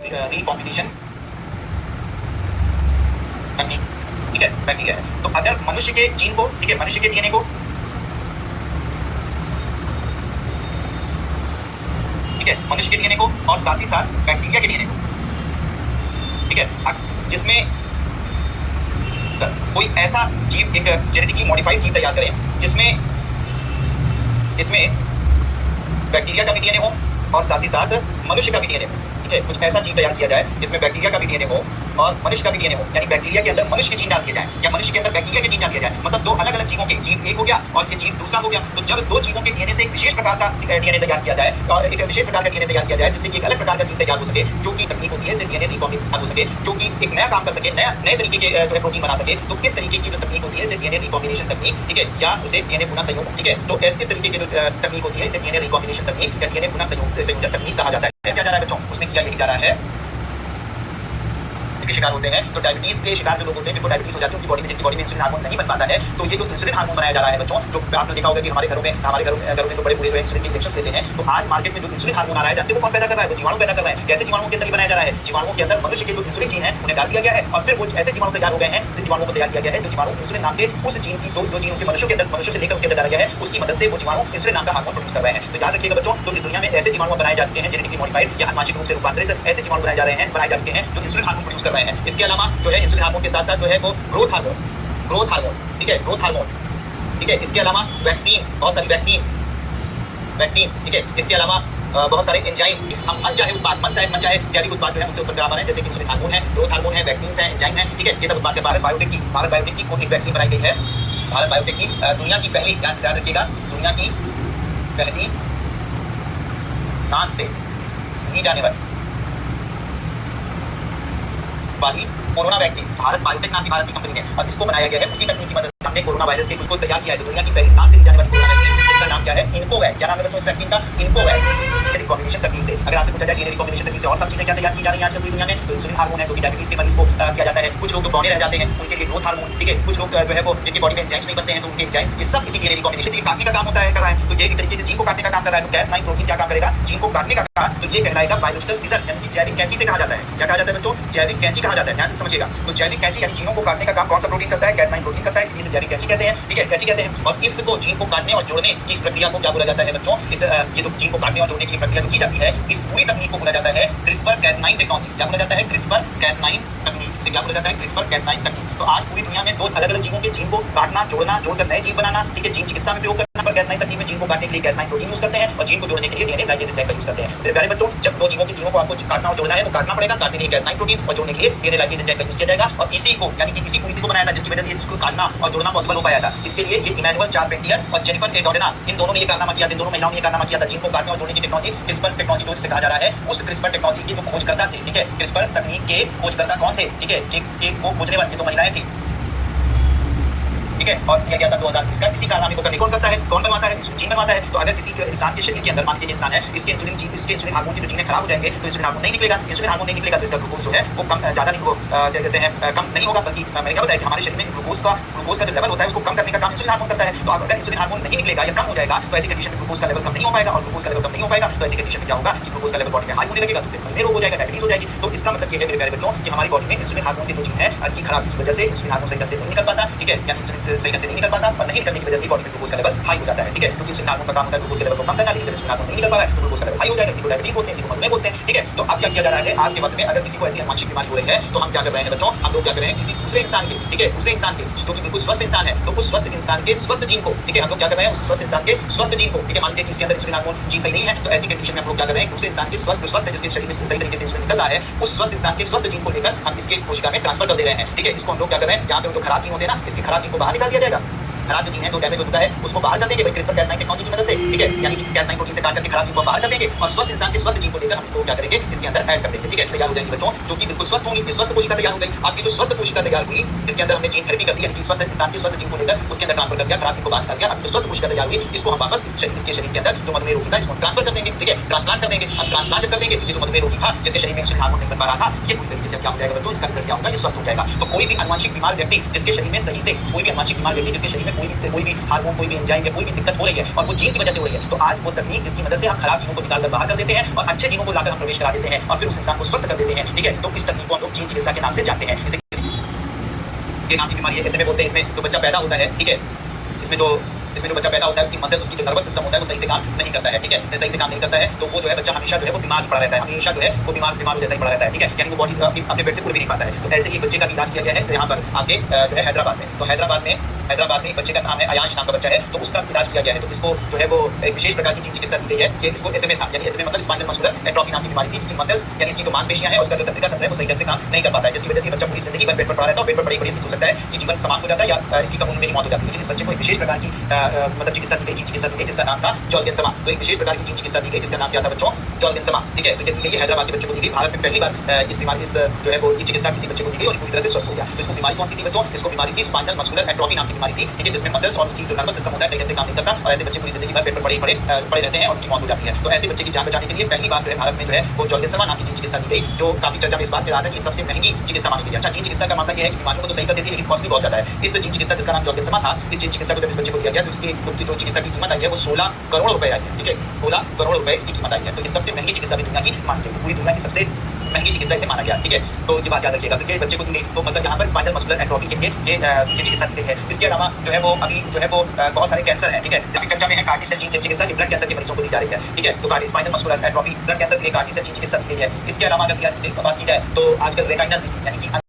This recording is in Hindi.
रिकॉम्बिनेशन करनी, ठीक है, बैक्टीरिया है। तो अगर मनुष्य के जीन को, ठीक है, मनुष्य के डीएनए को, ठीक है, मनुष्य के डीएनए को और साथ ही साथ बैक्टीरिया के डीएनए को, ठीक है, जिसमें कोई ऐसा जीव, एक जेनेटिकली मॉडिफाइड जीव तैयार करें जिसमें बैक्टीरिया का भी डीएनए हो और साथ ही साथ मनुष्य का भी डीएनए हो, ठीक है, कुछ ऐसा जीव तैयार किया जाए जिसमें बैक्टीरिया का भी डीएनए हो और मनुष्य का भी डीएनए हो, यानी बैक्टीरिया के अंदर मनुष्य के जीन डाल दिए जाए या मनुष्य के अंदर बैक्टीरिया के जीन डाल दिया जाए, मतलब दो अलग अलग जीवों के, जीव एक हो गया और ये जीव दूसरा हो गया। तो जब दो जीवों के डीएनए से एक विशेष प्रकार का डीएनए तैयार किया जाए और एक विशेष प्रकार का डीएनए तैयार किया जाए जिससे कि एक अलग प्रकार का जीव तैयार हो सके, जो कि तकनीक होती है डीएनए रिकॉम्बिनेशन हो सके, जो कि एक नया काम कर सके, नए तरीके के जो है प्रोटीन बना सके। तो इस तरीके की जो तकनीक होती है डीएनए रिकॉम्बिनेशन तकनीक, ठीक है, या उसे डीएनए पुनः संयोग, ठीक है। तो इस तरीके की जो तकनीक होती है इसे डीएनए रिकॉम्बिनेशन तकनीक या डीएनए पुनः संयोजन तकनीक कहा जाता है। क्या जा रहा है बच्चों, उसने किया यही जा रहा है, के शिकार होते हैं। तो डायबिटीज के शिकार जो लोग होते हैं, जिनको डायबिटीज हो जाती है, उनकी बॉडी में, जिनकी बॉडी में इंसुलिन हार्मोन नहीं बन पाता है, तो ये जो इंसुलिन हार्मोन बनाया जा रहा है बच्चों, जो आपने देखा होगा कि हमारे घरों में तो बड़े बूढ़े इंसुलिन के इंजेक्शन लेते हैं। तो आज मार्केट में जो इंसुलिन हार्मोन आ रहा है, जानते हो कौन पैदा कर रहा है? वो जीवाणु पैदा कर रहा है। कैसे जीवाणुओं के अंदर बनाया जा रहा है? जीवाणुओं के अंदर मनुष्य के जो इंसुलिन जीन है उन्हें डाल दिया गया है और फिर वो ऐसे जीवाणु तैयार हो गए हैं, जिन जीवाणुओं को तैयार किया गया है, जो जीवाणु इंसुलिन नाम के उस जीन की जो जीन के मनुष्य के अंदर, मनुष्य से लेकर उनके अंदर डाला गया है, उसकी मदद से वो जीवाणु इंसुलिन नाम का हार्मोन प्रोड्यूस कर रहे हैं। तो याद रखिएगा बच्चों, तो इस दुनिया में ऐसे जीवाणु बनाए जा चुके हैं, जेनेटिकली मॉडिफाइड या आनुवंशिक रूप से रूपांतरित ऐसे जीवाणु बनाए जा चुके हैं जो इंसुलिन हार्मोन प्रोड्यूस कर रहे हैं। इसके अलावा जो है इंसुलिन हार्मोन के साथ साथ जो है वो ग्रोथ हार्मोन, ठीक है, ग्रोथ हार्मोन, ठीक है। इसके अलावा वैक्सीन, बहुत सारी वैक्सीन, ठीक है। इसके अलावा बहुत सारे एंजाइम, हम मनचाहे उत्पाद, मनचाहे जैविक उत्पाद जो है उनसे उत्पन्न करा रहे हैं, जैसे कि इंसुलिन हार्मोन है, ग्रोथ हार्मोन है, वैक्सीन है, एंजाइम है, ठीक है। ये सब उत्पाद भारत बायोटेक की एक वैक्सीन बनाई गई है। भारत बायोटेक की दुनिया की पहली, याद रखिएगा, दुनिया की पहली नाक से ली जाने वाली कोरोना वैक्सीन भारत बायोटेक नाम की भारत की कंपनी ने, और इसको बनाया गया है उसी तकनीक की मदद से। हमने कोरोना वायरस के उसको तैयार किया है। तो दुनिया की पहली नाक से ली जाने वाली कोरोना वैक्सीन, जिसका नाम क्या है? इन्कोवैक। क्या नाम है बच्चों इस वैक्सीन का? इन्कोवैक। रिकॉम्बिनेशन तकनीक से, अगर आपसे पूछा जाए डीएनए रिकॉम्बिनेशन तकनीक से और सब चीजें क्या तैयार की जा रही हैं आजकल पूरी दुनिया में, तो इंसुलिन हार्मोन है, जो कि डायबिटीज के मरीज को किया जाता है। कुछ लोग तो बौने रह जाते हैं, उनके लिए ग्रोथ हार्मोन, ठीक है। कुछ लोग जो है वो जिनकी बॉडी में एंजाइम्स नहीं बनते हैं, तो उनके एंजाइम, ये सब इसी डीएनए रिकॉम्बिनेशन से काटने का काम होता है, कर रहा है। तो ये एक तरीके से जीन को काटने का काम कर रहा है। तो Cas9 प्रोटीन क्या काम करेगा? जीन को काटने का काम। तो ये कहलाएगा बायोलॉजिकल सीजर, यानी कि जैविक कैंची से कहा जाता है। क्या कहा जाता है बच्चों? जैविक कैंची कहा जाता है, ध्यान से समझिएगा। तो जैविक कैंची यानी जीनों को काटने का काम कौन सा प्रोटीन करता है? Cas9 प्रोटीन करता है, इसलिए जैविक कैंची कहते हैं, ठीक है, कैंची कहते हैं। और इसको जीन को काटने और जोड़ने की इस प्रक्रिया को क्या बोला जाता है बच्चों? इस ये जो जीन को काटने और जोड़ने की प्रक्रिया जो की जाती है, इस पूरी तकनीक को बोला जाता है CRISPR-Cas9 टेक्नोलॉजी। क्या बोला जाता है? CRISPR-Cas9 तकनीक से क्या बोला जाता है? CRISPR-Cas9 तकनीक। तो आज पूरी दुनिया में दो अलग अलग जीवों के जीन को काटना, जोड़ना, जोड़कर नए जीन बनाना, ठीक है, जीन चिकित्सा में प्रयोग करना, Cas9 तकनीक में जीन को काटने के लिए Cas9 प्रोटीन यूज करते हैं और जीन को जोड़ने के लिए डीएनए लाइगेज एंजाइम का यूज करते हैं। मेरे प्यारे बच्चों, जब दो जीवों को आपको काटना और जोड़ना है तो काटना पड़ेगा, काटने के लिए Cas9 प्रोटीन और जोड़ने के लिए डीएनए लाइगेज एंजाइम का यूज किया जाएगा। और इसी को, यानी कि इसी पूरी को बनाया था जिसकी वजह से इसको काटना और जोड़ना पॉसिबल हो पाया था। इसके लिए ये इमैनुअल चार्पेंटियर और जेनिफर एडोडेना, इन दोनों ने ये कारनामा किया था, इन दोनों महिलाओं ने ये कारनामा किया था। जीन को काटने और जोड़ने की टेक्नोलॉजी CRISPR टेक्नोलॉजी जो जिसे कहा जा रहा है, उस CRISPR टेक्नोलॉजी के जो खोजकर्ता थे, ठीक है, CRISPR तकनीक के खोजकर्ता कौन थे? ठीक है, वो खोजने वाली तो महिलाएं थी, ठीक है। और किया गया था 2020 का। इसी कारनामे को करने कौन करता है? कौन बनवाता है? जीन बनवाता है। तो अगर किसी इंसान के शरीर के अंदर, मान लीजिए इंसान है, इसके इंसुलिन हार्मोन की जो जीन खराब हो जाएंगे तो इंसुलिन हार्मोन नहीं निकलेगा। इंसुलिन हार्मोन नहीं निकलेगा तो इसका ग्लूकोज जो है वो कम, ज्यादा नहीं, क्या कहते हैं, कम नहीं होगा, बल्कि मैंने क्या बताया कि हमारे शरीर में ग्लूकोज का जो लेवल होता है उसको कम करने का काम इंसुलिन हार्मोन करता है। तो अगर इंसुलिन हार्मोन नहीं निकलेगा या कम हो जाएगा तो ऐसी कंडीशन में ग्लूकोज का लेवल कम नहीं हो पाएगा, और ग्लूकोज का लेवल कम नहीं हो पाएगा तो ऐसी कंडीशन में क्या होगा कि ग्लूकोज का लेवल बॉडी में हाई होने लगेगा, तो उससे रोग हो जाएगा, डायबिटीज हो जाएगी। तो इसका मतलब ये है मेरे प्यारे बच्चों कि हमारी बॉडी में इंसुलिन हार्मोन की जो जीन है की खराबी की वजह से इंसुलिन हार्मोन सही ढंग से नहीं निकल पाता, ठीक है, यानी इंसुलिन सही ढंग से नहीं निकल पाता, और नहीं निकलने की वजह से बॉडी में ग्लूकोज का लेवल हाई हो जाता है, ठीक है। क्योंकि इंसुलिन हार्मोन का काम होता है ग्लूकोज के लेवल को कम करना, लेकिन इंसुलिन हार्मोन नहीं निकल पा रहा है तो ग्लूकोज का लेवल हाई हो जाएगा, इसी को डायबिटीज बोलते हैं, इसी को मधुमेह बोलते हैं, ठीक है। तो अब क्या किया जा रहा है आज के वक्त में, अगर किसी को ऐसी आनुवंशिक बीमारी हो रही है तो हम क्या कर रहे हैं बच्चों? हम लोग क्या कर रहे हैं, किसी दूसरे इंसान के, ठीक है, दूसरे इंसान के जो कि बिल्कुल स्वस्थ इंसान है, तो उस स्वस्थ इंसान के स्वस्थ जीन को, ठीक है, हम लोग क्या कर रहे हैं, उस स्वस्थ इंसान के स्वस्थ जीन को, ठीक है, मान लीजिए कि इसके अंदर इंसुलिन हार्मोन जीन सही नहीं है, तो ऐसी कंडीशन में हम लोग क्या कर रहे हैं, दूसरे इंसान के स्वस्थ जिसके शरीर में सही तरीके से इंसुलिन निकल रहा है, उस स्वस्थ इंसान के स्वस्थ जीन को लेकर हम इसके इस कोशिका में ट्रांसफर कर दे रहे हैं, ठीक है। इसको हम लोग क्या कर रहे हैं, यहाँ पे जो खराब जीन होते हैं ना, इसके खराब जीन को बाहर निकाल दिया जाएगा। खराब जो जीन है, जो डैमेज हो चुका है, उसको बाहर कर देंगे CRISPR-Cas9 टेक्नोलॉजी की मदद से, ठीक है, यानी कि Cas9 प्रोटीन से काट करके खराब जीन को बाहर कर देंगे और स्वस्थ इंसान के स्वस्थ जीन को लेकर हम इसको क्या करेंगे, इसके अंदर ऐड कर देंगे, ठीक है। तैयार हो जाएंगे बच्चों, जो कि बिल्कुल स्वस्थ होंगी, स्वस्थ कोशिका तैयार हो गई। आपकी जो स्वस्थ कोशिका तैयार हुई, जिसके अंदर हमने जीन थेरेपी कर दी, यानी कि स्वस्थ इंसान के स्वस्थ जीन को लेकर उसके अंदर ट्रांसफर कर दिया, खराब जीन को बाहर कर दिया। अब जो स्वस्थ कोशिका तैयार हुई, इसको हम वापस इसके शरीर के अंदर जो मधुमेह रोगी था, इसको ट्रांसफर कर देंगे, ठीक है, ट्रांसप्लांट कर देंगे। अब ट्रांसप्लांट कर देंगे तो ये जो मधुमेह रोगी था, जिसके शरीर में इंसुलिन हार्मोन नहीं बन पा रहा था, ये पूरी तरीके से क्या हो जाएगा बच्चों, इसका रिजल्ट क्या होगा, ये स्वस्थ हो जाएगा। तो कोई भी आनुवंशिक बीमार व्यक्ति जिसके शरीर में सही से, कोई भी आनुवंशिक बीमार व्यक्ति जिसके शरीर में कोई भी हार्मोन, कोई भी एंजाइम या कोई भी दिक्कत हो रही है और वो जीन की वजह से हो रही है, तो आज वो तकनीक जिसकी मदद से हम खराब जीनों को निकाल कर बाहर कर देते हैं और अच्छे जीनों को लाकर हम प्रवेश करा देते हैं और फिर उस इंसान को स्वस्थ कर देते हैं। ठीक है, तो इस तकनीक को हम लोग जीन चिकित्सा के नाम से जानते हैं। इसे के नाम की बीमारी है, ऐसे में बोलते हैं। इसमें जो बच्चा पैदा होता है, ठीक है, इसमें जो बच्चा पैदा होता है उसकी मसल्स, उसकी जो नर्वस सिस्टम होता है वो सही से काम नहीं करता है। ठीक है, सही से काम नहीं करता है तो वो जो है बच्चा हमेशा जो है वो बीमार पड़ा रहता है, हमेशा जो है वो बीमार जैसा ही पड़ा रहता है। ठीक है, यानी वो बॉडी अपने पेट से उड़ भी नहीं पाता है। तो ऐसे ही बच्चे का इलाज किया गया है यहाँ पर आपके जो है हैदराबाद में। तो हैदराबाद में एक बच्चे का नाम है अयांश नाम का बच्चा है, तो उसका इलाज किया गया है। तो इसको जो है वो एक विशेष प्रकार की चिकित्सा दी गई है कि इसको एसएमए था, यानी एसएमए मतलब स्पाइनल मस्कुलर एट्रोफी नाम की बीमारी थी। इसकी मसल्स यानी इसकी जो मांसपेशियां हैं उसका जो तंत्रिका तंत्र है वो सही ढंग से काम नहीं कर पाता है, जिसकी वजह से बच्चा पूरी जिंदगी भर पेट पर पड़ा रहता है और पेट पर पड़ी हो सकता है कि जीवन समाप्त हो जाता है या इसकी कम उम्र में ही मौत हो जाती है। लेकिन इस बच्चे को एक विशेष प्रकार की मतलब चिकित्सा दी गई जिसका नाम था जॉल्गेंसमा। तो एक विशेष प्रकार की चिकित्सा दी गई जिसका नाम क्या था बच्चों, जॉल्गेंसमा। ठीक है, तो ये हैदराबाद के बच्चे को दी गई। भारत में पहली बार इस बीमारी जो है वो इस चिकित्सा किसी बच्चे को दी गई और पूरी तरह से स्वस्थ हो गया। तो इसको बीमारी कौन सी थी बच्चों, इसको बीमारी थी स्पाइनल मस्कुलर एट्रोफी नाम की बीमारी थी। ठीक है, जिसमें मसल्स और उसकी जो नर्वस सिस्टम होता है सही ढंग से काम नहीं करता और ऐसे बच्चे पूरी जिंदगी भर पेट पर पड़े रहते हैं और उनकी मौत हो जाती है। तो ऐसे बच्चे की जान बचाने के लिए पहली बार जो है भारत में जो है वो जॉल्गेंसमा नाम की चिकित्सा दी गई, जो काफी चर्चा में इस बात में रहा था कि सबसे महंगी चिकित्सा मानी गई। अच्छा, जीन चिकित्सा का मामला यह है कि बीमारियों को तो सही कर देती है लेकिन कॉस्ट भी बहुत ज्यादा है। इस जीन चिकित्सा जिसका नाम जॉल्गेंसमा था, इस जीन चिकित्सा को जब इस बच्चे को दिया गया तो इसकी जो चिकित्सा की कीमत आई है वो 16 करोड़ रुपए आई है। ठीक है, 16 करोड़ रुपए इसकी कीमत आई है। तो ये सबसे महंगी चिकित्सा भी दुनिया की मानी गई, पूरी दुनिया की सबसे महंगी चिकित्सा इसे माना गया। ठीक है, तो ये बात याद रखिएगा। तो बच्चे को तो मतलब यहाँ पर स्पाइनल मस्कुलर एट्रोफी के लिए ये चिकित्सा दी गई है। इसके अलावा जो है वो अभी जो है वो बहुत सारे कैंसर है। ठीक है, अभी चर्चा में है कार्टी सेल जीन की चिकित्सा, ब्लड कैंसर के मरीजों को दी जा रही है। ठीक है, तो spinal muscular atrophy blood cancer के लिए कार्टी सेल जीन चिकित्सा दी गई है। इसके अलावा अगर बात की जाए तो आजकल रेटाइनल डिसीज यानी कि